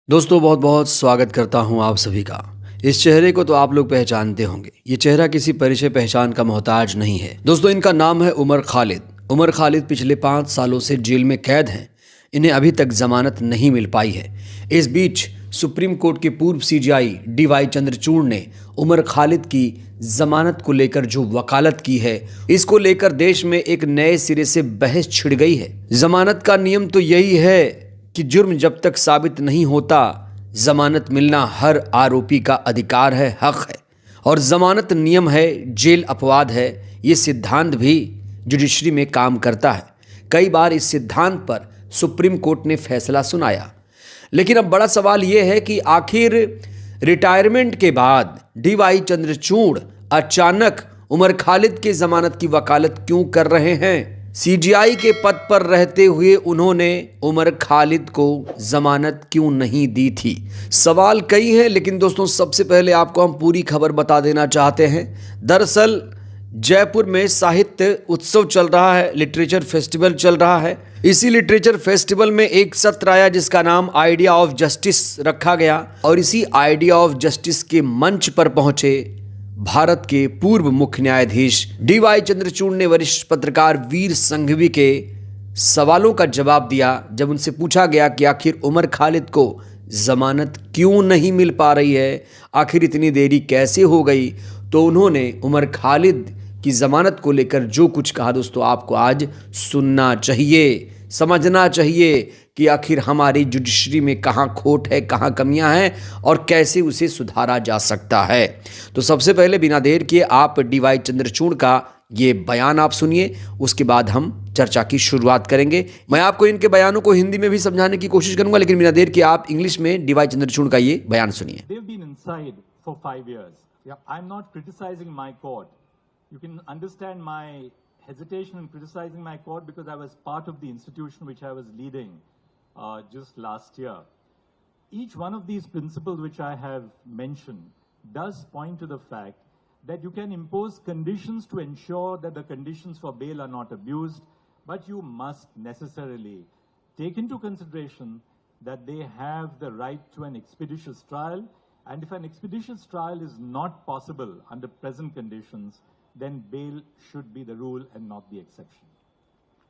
दोस्तों बहुत बहुत स्वागत करता हूं आप सभी का। इस चेहरे को तो आप लोग पहचानते होंगे। ये चेहरा किसी परिचय पहचान का मोहताज नहीं है। दोस्तों इनका नाम है उमर खालिद। उमर खालिद पिछले 5 सालों से जेल में कैद हैं। इन्हें अभी तक जमानत नहीं मिल पाई है। इस बीच सुप्रीम कोर्ट के पूर्व सीजेआई DY चंद्रचूड़ ने उमर खालिद की जमानत को लेकर जो वकालत की है, इसको लेकर देश में एक नए सिरे से बहस छिड़ गई है। जमानत का नियम तो यही है कि जुर्म जब तक साबित नहीं होता, जमानत मिलना हर आरोपी का अधिकार है, हक है। और जमानत नियम है, जेल अपवाद है। ये सिद्धांत भी जुडिशरी में काम करता है। कई बार इस सिद्धांत पर सुप्रीम कोर्ट ने फैसला सुनाया। लेकिन अब बड़ा सवाल यह है कि आखिर रिटायरमेंट के बाद DY चंद्रचूड़ अचानक उमर खालिद के जमानत की वकालत क्यों कर रहे हैं? CGI के पद पर रहते हुए उन्होंने उमर खालिद को जमानत क्यों नहीं दी थी? सवाल कई हैं, लेकिन दोस्तों सबसे पहले आपको हम पूरी खबर बता देना चाहते हैं। दरअसल जयपुर में साहित्य उत्सव चल रहा है, लिटरेचर फेस्टिवल चल रहा है। इसी लिटरेचर फेस्टिवल में एक सत्र आया जिसका नाम आइडिया ऑफ जस्टिस रखा गया, और इसी आइडिया ऑफ जस्टिस के मंच पर पहुंचे भारत के पूर्व मुख्य न्यायाधीश DY चंद्रचूड़ ने वरिष्ठ पत्रकार वीर संघवी के सवालों का जवाब दिया। जब उनसे पूछा गया कि आखिर उमर खालिद को जमानत क्यों नहीं मिल पा रही है, आखिर इतनी देरी कैसे हो गई, तो उन्होंने उमर खालिद की जमानत को लेकर जो कुछ कहा दोस्तों, आपको आज सुनना चाहिए, समझना चाहिए कि आखिर हमारी जुडिशरी में कहाँ खोट है, कहाँ कमियां हैं और कैसे उसे सुधारा जा सकता है। तो सबसे पहले बिना देर किए आप DY चंद्रचूड़ का ये बयान आप सुनिए, उसके बाद हम चर्चा की शुरुआत करेंगे। मैं आपको इनके बयानों को हिंदी में भी समझाने की कोशिश करूंगा, लेकिन बिना देर किए आप इंग्लिश में DY चंद्रचूड़ का ये बयान सुनिए। hesitation in criticizing my court because I was part of the institution which I was leading just last year. Each one of these principles which I have mentioned does point to the fact that you can impose conditions to ensure that the conditions for bail are not abused, but you must necessarily take into consideration that they have the right to an expeditious trial, and if an expeditious trial is not possible under present conditions, then bail should be the rule and not the exception.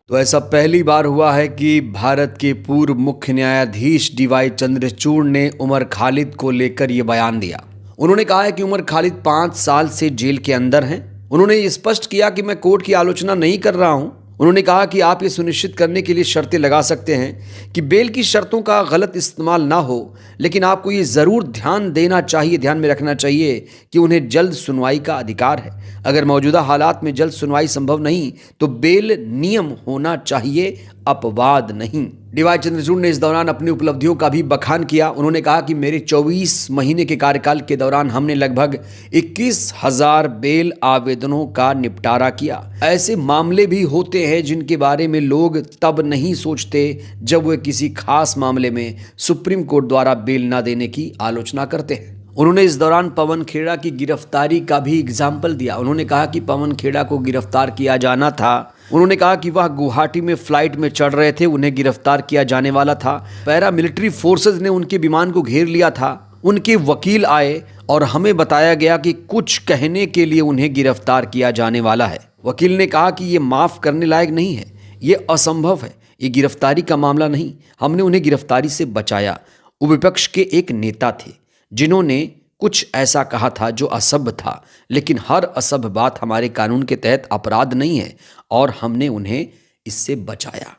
तो ऐसा पहली बार हुआ है कि भारत के पूर्व मुख्य न्यायाधीश DY चंद्रचूड़ ने उमर खालिद को लेकर यह बयान दिया। उन्होंने कहा है कि उमर खालिद 5 साल से जेल के अंदर हैं। उन्होंने ये स्पष्ट किया कि मैं कोर्ट की आलोचना नहीं कर रहा हूं। उन्होंने कहा कि आप ये सुनिश्चित करने के लिए शर्तें लगा सकते हैं कि बेल की शर्तों का गलत इस्तेमाल ना हो, लेकिन आपको ये ज़रूर ध्यान देना चाहिए, ध्यान में रखना चाहिए कि उन्हें जल्द सुनवाई का अधिकार है। अगर मौजूदा हालात में जल्द सुनवाई संभव नहीं तो बेल नियम होना चाहिए, अपवाद नहीं। DY चंद्रचूड़ ने इस दौरान अपनी उपलब्धियों का भी बखान किया। उन्होंने कहा कि मेरे 24 महीने के कार्यकाल के दौरान हमने लगभग 21,000 बेल आवेदनों का निपटारा किया। ऐसे मामले भी होते हैं जिनके बारे में लोग तब नहीं सोचते जब वे किसी खास मामले में सुप्रीम कोर्ट द्वारा बेल न देने की आलोचना करते हैं। उन्होंने इस दौरान पवन खेड़ा की गिरफ्तारी का भी एग्जाम्पल दिया। उन्होंने कहा कि पवन खेड़ा को गिरफ्तार किया जाना था। उन्होंने कहा कि वह गुवाहाटी में फ्लाइट में चढ़ रहे थे, उन्हें गिरफ्तार किया जाने वाला था। पैरामिलिट्री फोर्सेज ने उनके विमान को घेर लिया था। उनके वकील आए और हमें बताया गया कि कुछ कहने के लिए उन्हें गिरफ्तार किया जाने वाला है। वकील ने कहा कि ये माफ़ करने लायक नहीं है, ये असंभव है, ये गिरफ्तारी का मामला नहीं। हमने उन्हें गिरफ्तारी से बचाया। वो विपक्ष के एक नेता थे जिन्होंने कुछ ऐसा कहा था जो असभ्य था, लेकिन हर असभ्य बात हमारे कानून के तहत अपराध नहीं है और हमने उन्हें इससे बचाया।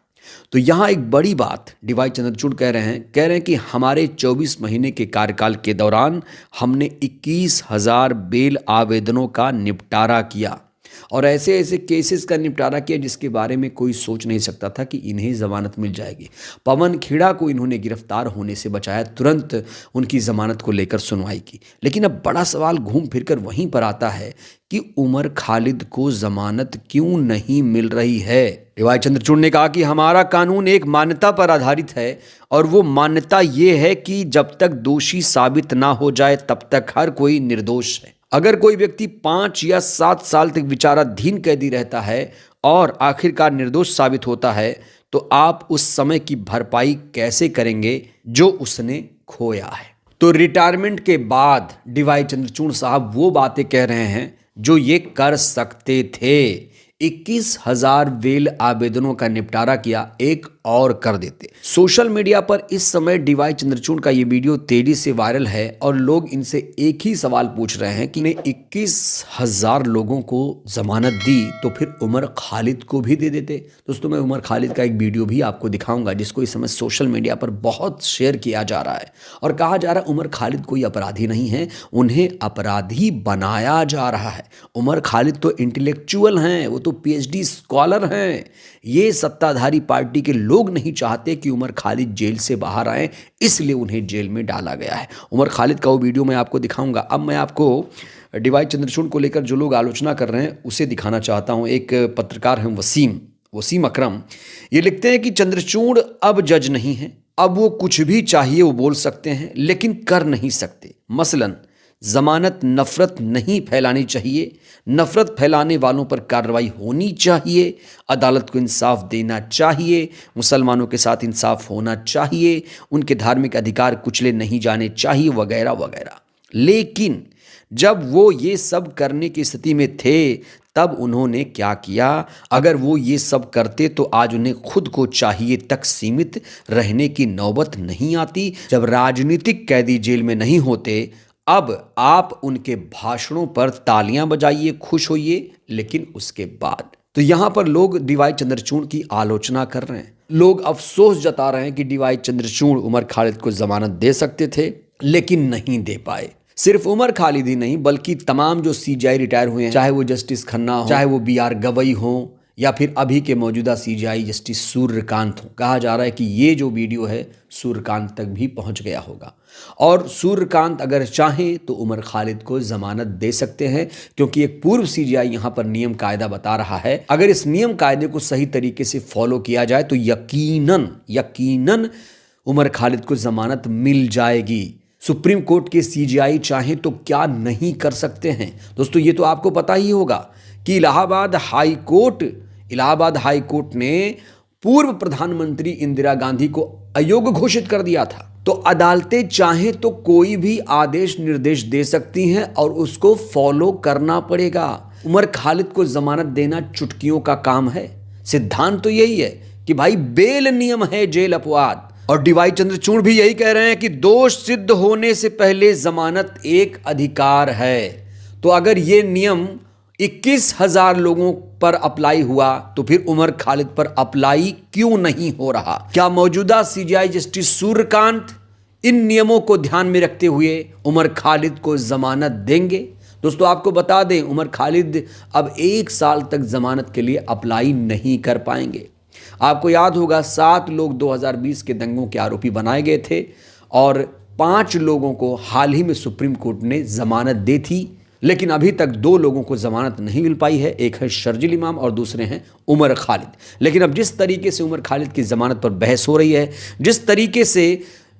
तो यहाँ एक बड़ी बात DY चंद्रचूड़ कह रहे हैं कि हमारे 24 महीने के कार्यकाल के दौरान हमने 21,000 बेल आवेदनों का निपटारा किया और ऐसे ऐसे केसेस का निपटारा किया जिसके बारे में कोई सोच नहीं सकता था कि इन्हें ज़मानत मिल जाएगी। पवन खेड़ा को इन्होंने गिरफ्तार होने से बचाया, तुरंत उनकी ज़मानत को लेकर सुनवाई की। लेकिन अब बड़ा सवाल घूम फिर कर वहीं पर आता है कि उमर खालिद को ज़मानत क्यों नहीं मिल रही है। DY चंद्रचूड़ ने कहा कि हमारा कानून एक मान्यता पर आधारित है और वो मान्यता ये है कि जब तक दोषी साबित ना हो जाए तब तक हर कोई निर्दोष है। अगर कोई व्यक्ति 5 या 7 साल तक विचाराधीन कैदी रहता है और आखिरकार निर्दोष साबित होता है तो आप उस समय की भरपाई कैसे करेंगे जो उसने खोया है। तो रिटायरमेंट के बाद डीवाई चंद्रचूड़ साहब वो बातें कह रहे हैं जो ये कर सकते थे। 21,000 बेल आवेदनों का निपटारा किया, एक और कर देते। सोशल मीडिया पर इस समय डीवाई चंद्रचूड़ का ये वीडियो तेजी से वायरल है और लोग इनसे एक ही सवाल पूछ रहे हैं कि ने 21,000 लोगों को जमानत दी तो फिर उमर खालिद को भी दे देते। दोस्तों, मैं उमर खालिद का एक वीडियो भी आपको दिखाऊंगा जिसको इस समय सोशल मीडिया पर बहुत शेयर किया जा रहा है और कहा जा रहा है उमर खालिद कोई अपराधी नहीं है, उन्हें अपराधी बनाया जा रहा है। उमर खालिद तो इंटेलेक्चुअल हैं, वो तो पीएचडी स्कॉलर हैं। ये सत्ताधारी पार्टी के लोग नहीं चाहते कि उमर खालिद जेल से बाहर आए, इसलिए उन्हें जेल में डाला गया है। उमर खालिद का वो वीडियो मैं आपको दिखाऊंगा। अब मैं आपको डीवाई चंद्रचूड़ को लेकर जो लोग आलोचना कर रहे हैं उसे दिखाना चाहता हूं। एक पत्रकार हैं वसीम अकरम, ये लिखते हैं कि चंद्रचूड़ अब जज नहीं है, अब वो कुछ भी चाहिए वो बोल सकते हैं लेकिन कर नहीं सकते। मसलन जमानत नफरत नहीं फैलानी चाहिए, नफरत फैलाने वालों पर कार्रवाई होनी चाहिए, अदालत को इंसाफ देना चाहिए, मुसलमानों के साथ इंसाफ होना चाहिए, उनके धार्मिक अधिकार कुचले नहीं जाने चाहिए, वगैरह वगैरह। लेकिन जब वो ये सब करने की स्थिति में थे तब उन्होंने क्या किया? अगर वो ये सब करते तो आज उन्हें खुद को चाहिए तक सीमित रहने की नौबत नहीं आती। जब राजनीतिक कैदी जेल में नहीं होते, अब आप उनके भाषणों पर तालियां बजाइए, खुश होइए, लेकिन उसके बाद तो यहां पर लोग डीवाई चंद्रचूड़ की आलोचना कर रहे हैं। लोग अफसोस जता रहे हैं कि डीवाई चंद्रचूड़ उमर खालिद को जमानत दे सकते थे लेकिन नहीं दे पाए। सिर्फ उमर खालिद ही नहीं बल्कि तमाम जो सीजीआई रिटायर हुए हैं, चाहे वो जस्टिस खन्ना हो, चाहे वो बीआर गवई हो, या फिर अभी के मौजूदा सीजीआई जस्टिस सूर्यकांत हो। कहा जा रहा है कि ये जो वीडियो है सूर्यकांत तक भी पहुंच गया होगा और सूर्यकांत अगर चाहें तो उमर खालिद को जमानत दे सकते हैं, क्योंकि एक पूर्व सीजीआई यहां पर नियम कायदा बता रहा है। अगर इस नियम कायदे को सही तरीके से फॉलो किया जाए तो यकीनन उमर खालिद को जमानत मिल जाएगी। सुप्रीम कोर्ट के सीजीआई चाहें तो क्या नहीं कर सकते हैं। दोस्तों, ये तो आपको पता ही होगा कि इलाहाबाद हाई कोर्ट ने पूर्व प्रधानमंत्री इंदिरा गांधी को अयोग्य घोषित कर दिया था। तो अदालतें चाहें तो कोई भी आदेश निर्देश दे सकती हैं और उसको फॉलो करना पड़ेगा। उमर खालिद को जमानत देना चुटकियों का काम है। सिद्धांत तो यही है कि भाई बेल नियम है, जेल अपवाद। और डीवाई चंद्रचूड़ भी यही कह रहे हैं कि दोष सिद्ध होने से पहले जमानत एक अधिकार है। तो अगर ये नियम 21,000 लोगों पर अप्लाई हुआ तो फिर उमर खालिद पर अप्लाई क्यों नहीं हो रहा? क्या मौजूदा सीजीआई जस्टिस सूर्यकांत इन नियमों को ध्यान में रखते हुए उमर खालिद को जमानत देंगे? दोस्तों, आपको बता दें उमर खालिद अब 1 साल तक जमानत के लिए अप्लाई नहीं कर पाएंगे। आपको याद होगा 7 लोग 2020 के दंगों के आरोपी बनाए गए थे और 5 लोगों को हाल ही में सुप्रीम कोर्ट ने जमानत दी थी, लेकिन अभी तक 2 लोगों को जमानत नहीं मिल पाई है। एक है शर्जील इमाम और दूसरे हैं उमर खालिद। लेकिन अब जिस तरीके से उमर खालिद की जमानत पर बहस हो रही है, जिस तरीके से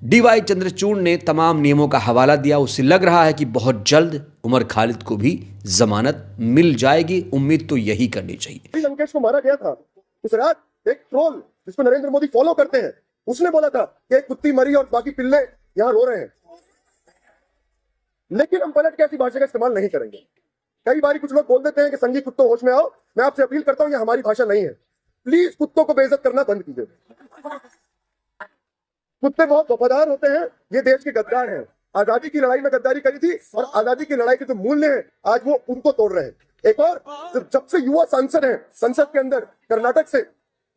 डीवाई चंद्रचूड़ ने तमाम नियमों का हवाला दिया, उससे लग रहा है कि बहुत जल्द उमर खालिद को भी जमानत मिल जाएगी। उम्मीद तो यही करनी चाहिए। लंकेश को मारा गया था उस रात। एक ट्रोल जिसको नरेंद्र मोदी फॉलो करते हैं, उसने बोला था कि एक कुत्ती मरी और बाकी पिल्ले यहां रो रहे हैं। लेकिन हम पलट के ऐसी भाषा का इस्तेमाल नहीं करेंगे। कई बार कुछ लोग बोल देते हैं कि संगी कुत्तों होश में आओ। मैं आपसे अपील करता हूं, ये हमारी भाषा नहीं है। प्लीज कुत्तों को बेइज्जत करना बंद कीजिए। कुत्ते बहुत वफादार होते हैं, ये देश के गद्दार हैं। आजादी की लड़ाई में गद्दारी करी थी और आजादी की लड़ाई के जो मूल्य हैं आज वो उनको तोड़ रहे हैं। एक और, जब से युवा सांसद हैं संसद के अंदर कर्नाटक से,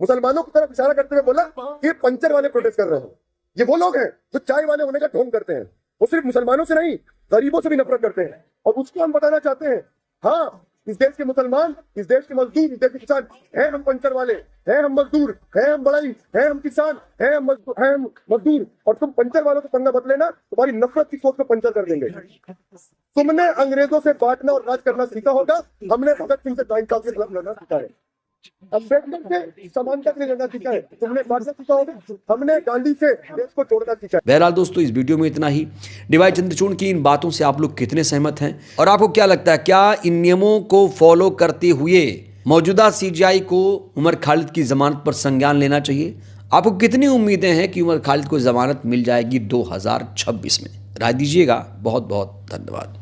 मुसलमानों की तरफ इशारा करते हुए बोला कि पंचर वाले प्रोटेस्ट कर रहे हैं। ये वो लोग हैं जो चाय वाले होने का ढोंग करते हैं। वो सिर्फ मुसलमानों से नहीं, गरीबों से भी नफरत करते हैं। और उसको हम बताना चाहते हैं, हाँ, इस देश के मुसलमान, इस देश के मजदूर, इस देश के किसान हैं हम पंचर वाले, हैं हम मजदूर, हैं हम बड़ाई, हैं हम किसान, हैं हम मजदूर। और तुम पंचर वालों को पंगा बत लेना, तुम्हारी नफरत की सोच को पंचर कर देंगे। तुमने अंग्रेजों से बांटना और राज करना सीखा होगा, हमने भगत सिंह से नाइंसाफी के खिलाफ लड़ना सीखा है। अम्बेडकर से समानता के लिए लड़ना सीखा है, तुमने बांटना सीखा होगा, हमने गांधी से देश को तोड़ना सीखा है। बहरहाल दोस्तों, इस वीडियो में इतना ही। डीवाई चंद्रचूड़ की इन बातों से आप लोग कितने सहमत हैं और आपको क्या लगता है, क्या इन नियमों को फॉलो करते हुए मौजूदा सीजीआई को उमर खालिद की जमानत पर संज्ञान लेना चाहिए? आपको कितनी उम्मीदें हैं कि उमर खालिद को जमानत मिल जाएगी 2026 में? राय दीजिएगा। बहुत बहुत धन्यवाद।